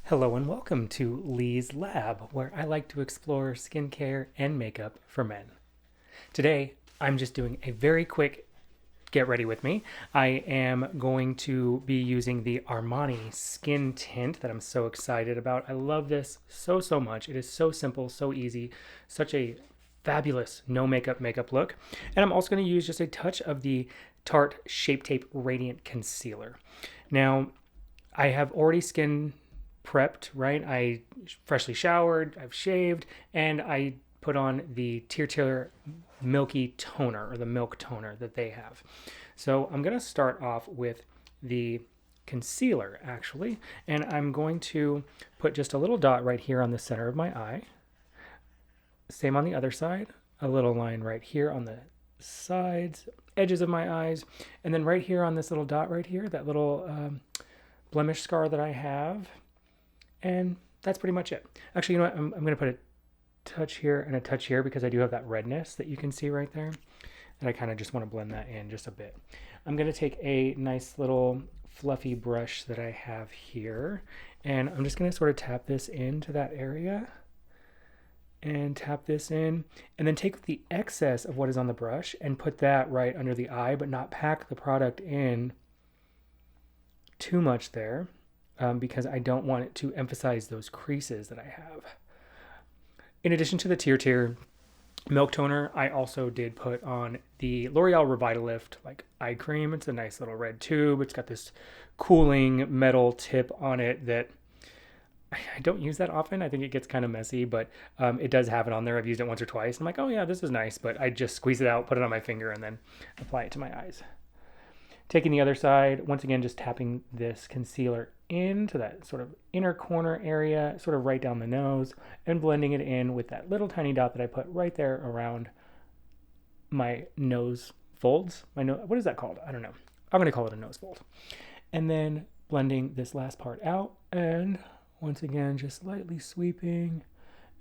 Hello and welcome to Lee's Lab, where I like to explore skincare and makeup for men. Today, I'm just doing a very quick get ready with me. I am going to be using the Armani Skin Tint that I'm so excited about. I love this so much. It is so simple, so easy, such a fabulous no makeup look. And I'm also going to use just a touch of the Tarte Shape Tape Radiant Concealer. Now, I have already skin prepped, right? I freshly showered, I've shaved, and I put on the Tilbury milky toner, or the milk toner that they have. So I'm going to start off with the concealer actually, and I'm going to put just a little dot right here on the center of my eye. Same on the other side, a little line right here on the sides, edges of my eyes, and then right here on this little dot right here, that little blemish scar that I have. And that's pretty much it. Actually, you know what? I'm going to put a touch here and a touch here because I do have that redness that you can see right there. And I kind of just want to blend that in just a bit. I'm going to take a nice little fluffy brush that I have here. And I'm just going to sort of tap this into that area. And tap this in. And then take the excess of what is on the brush and put that right under the eye, but not pack the product in too much there. Because I don't want it to emphasize those creases that I have. In addition to the Tilbury milk toner, I also did put on the L'Oreal Revitalift like eye cream. It's a nice little red tube. It's got this cooling metal tip on it that I don't use that often. I think it gets kind of messy, but it does have it on there. I've used it once or twice. I'm like, oh yeah, this is nice, but I just squeeze it out, put it on my finger, and then apply it to my eyes. Taking the other side, once again, just tapping this concealer into that sort of inner corner area, sort of right down the nose, and blending it in with that little tiny dot that I put right there around my nose folds. What is that called? I don't know. I'm going to call it a nose fold. And then blending this last part out, and once again, just lightly sweeping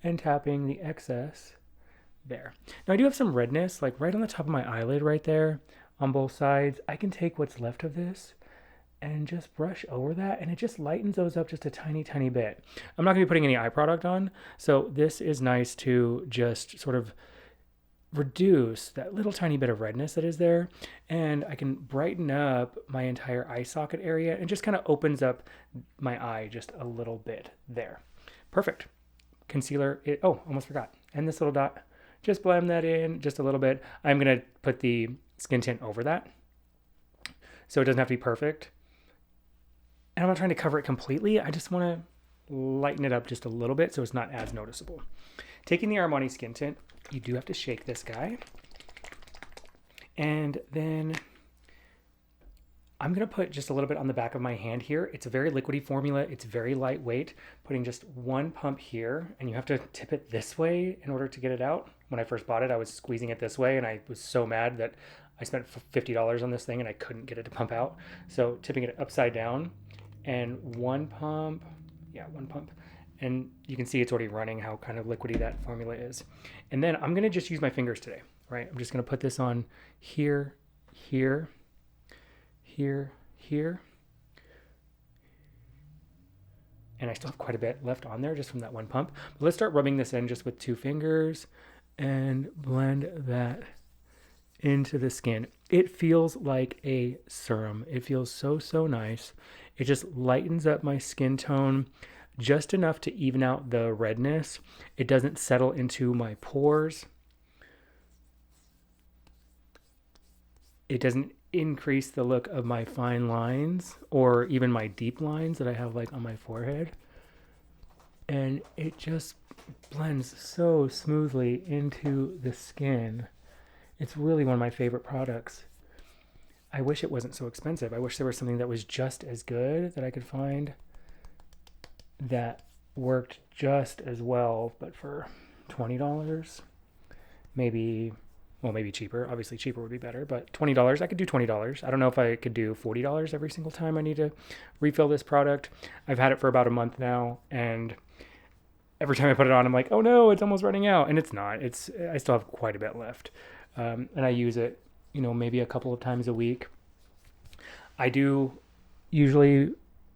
and tapping the excess there. Now I do have some redness, like right on the top of my eyelid right there on both sides. I can take what's left of this and just brush over that, and it just lightens those up just a tiny bit. I'm not going to be putting any eye product on, so this is nice to just sort of reduce that little tiny bit of redness that is there, and I can brighten up my entire eye socket area, and just kind of opens up my eye just a little bit there. Perfect. Concealer, almost forgot. And this little dot, just blend that in just a little bit. I'm going to put the skin tint over that, so it doesn't have to be perfect. And I'm not trying to cover it completely. I just want to lighten it up just a little bit so it's not as noticeable. Taking the Armani Skin Tint, you do have to shake this guy. And then I'm going to put just a little bit on the back of my hand here. It's a very liquidy formula. It's very lightweight. Putting just one pump here, and you have to tip it this way in order to get it out. When I first bought it, I was squeezing it this way, and I was so mad that I spent $50 on this thing and I couldn't get it to pump out. So tipping it upside down and one pump. And you can see it's already running how kind of liquidy that formula is. And then I'm going to just use my fingers today, right? I'm just going to put this on here, here, here, here. And I still have quite a bit left on there just from that one pump. But let's start rubbing this in just with two fingers and blend that into the skin. It feels like a serum. It feels so nice. It just lightens up my skin tone just enough to even out the redness. It doesn't settle into my pores. It doesn't increase the look of my fine lines or even my deep lines that I have like on my forehead. And it just blends so smoothly into the skin. It's really one of my favorite products. I wish it wasn't so expensive. I wish there was something that was just as good that I could find that worked just as well, but for $20, maybe cheaper. Obviously cheaper would be better, but $20, I could do $20. I don't know if I could do $40 every single time I need to refill this product. I've had it for about a month now, and every time I put it on, I'm like, oh no, it's almost running out. And it's not. I still have quite a bit left. And I use it, maybe a couple of times a week. I do usually,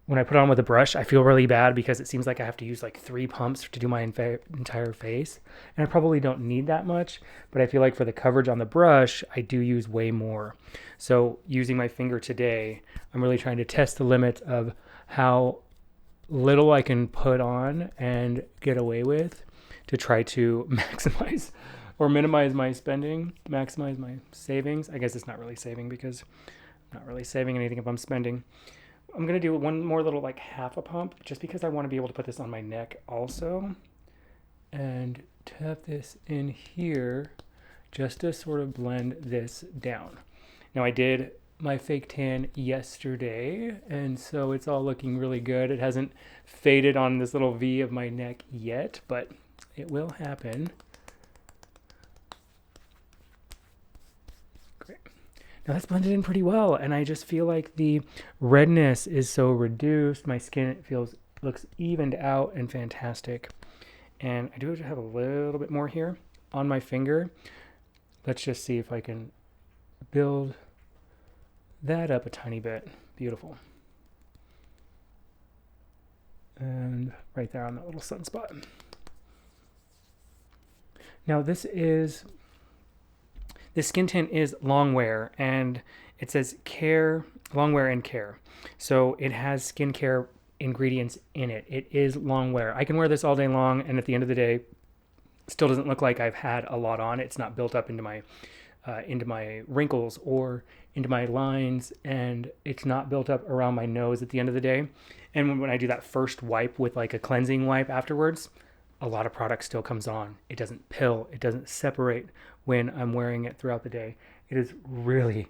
when I put it on with a brush, I feel really bad because it seems like I have to use like 3 pumps to do my entire face. And I probably don't need that much, but I feel like for the coverage on the brush, I do use way more. So using my finger today, I'm really trying to test the limits of how little I can put on and get away with to try to maximize or minimize my spending, maximize my savings. I guess it's not really saving because I'm not really saving anything if I'm spending. I'm going to do one more little like half a pump just because I want to be able to put this on my neck also. And tap this in here just to sort of blend this down. Now I did my fake tan yesterday, and so it's all looking really good. It hasn't faded on this little V of my neck yet, but it will happen. Great. Now that's blended in pretty well, and I just feel like the redness is so reduced. My skin looks evened out and fantastic. And I do have a little bit more here on my finger. Let's just see if I can build that up a tiny bit. Beautiful. And right there on that little sunspot. Now this skin tint is long wear, and it says care, long wear and care. So it has skincare ingredients in it. It is long wear. I can wear this all day long, and at the end of the day, still doesn't look like I've had a lot on. It's not built up into my wrinkles or into my lines, and it's not built up around my nose at the end of the day. And when I do that first wipe with like a cleansing wipe afterwards, a lot of product still comes on. It doesn't pill. It doesn't separate when I'm wearing it throughout the day. It is really,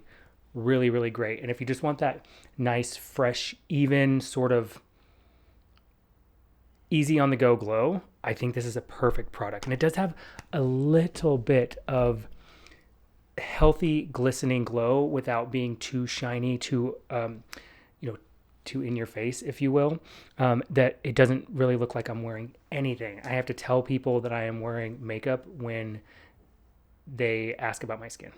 really, really great. And if you just want that nice, fresh, even sort of easy on the go glow, I think this is a perfect product. And it does have a little bit of healthy glistening glow without being too shiny, too too in your face, if you will, that it doesn't really look like I'm wearing anything. I have to tell people that I am wearing makeup when they ask about my skin.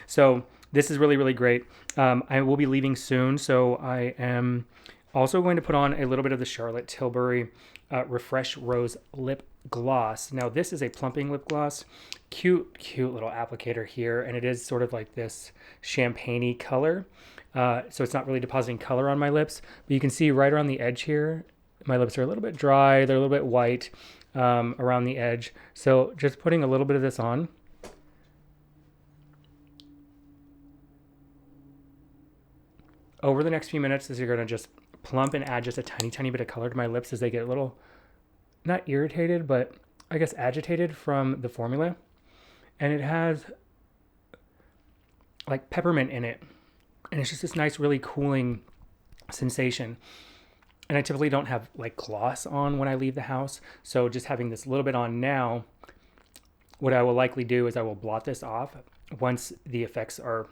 So this is really, really great. I will be leaving soon, so I am also going to put on a little bit of the Charlotte Tilbury Refresh Rose Lip Gloss. Now this is a plumping lip gloss. Cute little applicator here, and it is sort of like this champagne-y color. So it's not really depositing color on my lips, but you can see right around the edge here, my lips are a little bit dry. They're a little bit white around the edge. So just putting a little bit of this on. Over the next few minutes, as you're going to just plump and add just a tiny bit of color to my lips as they get a little, not irritated, but I guess agitated from the formula. And it has like peppermint in it. And it's just this nice, really cooling sensation. And I typically don't have like gloss on when I leave the house. So just having this little bit on now, what I will likely do is I will blot this off once the effects are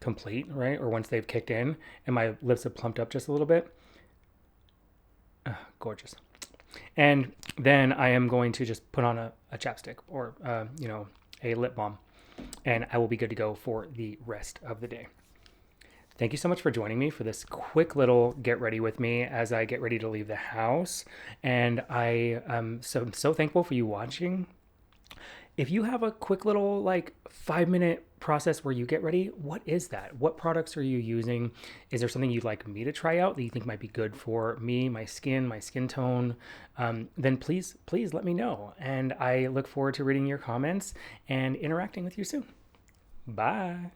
complete, right? Or once they've kicked in and my lips have plumped up just a little bit. Gorgeous. And then I am going to just put on a chapstick or, a lip balm, and I will be good to go for the rest of the day. Thank you so much for joining me for this quick little get ready with me as I get ready to leave the house. And I am so thankful for you watching. If you have a quick little like 5-minute process where you get ready, what is that? What products are you using? Is there something you'd like me to try out that you think might be good for me, my skin tone? Then please let me know. And I look forward to reading your comments and interacting with you soon. Bye.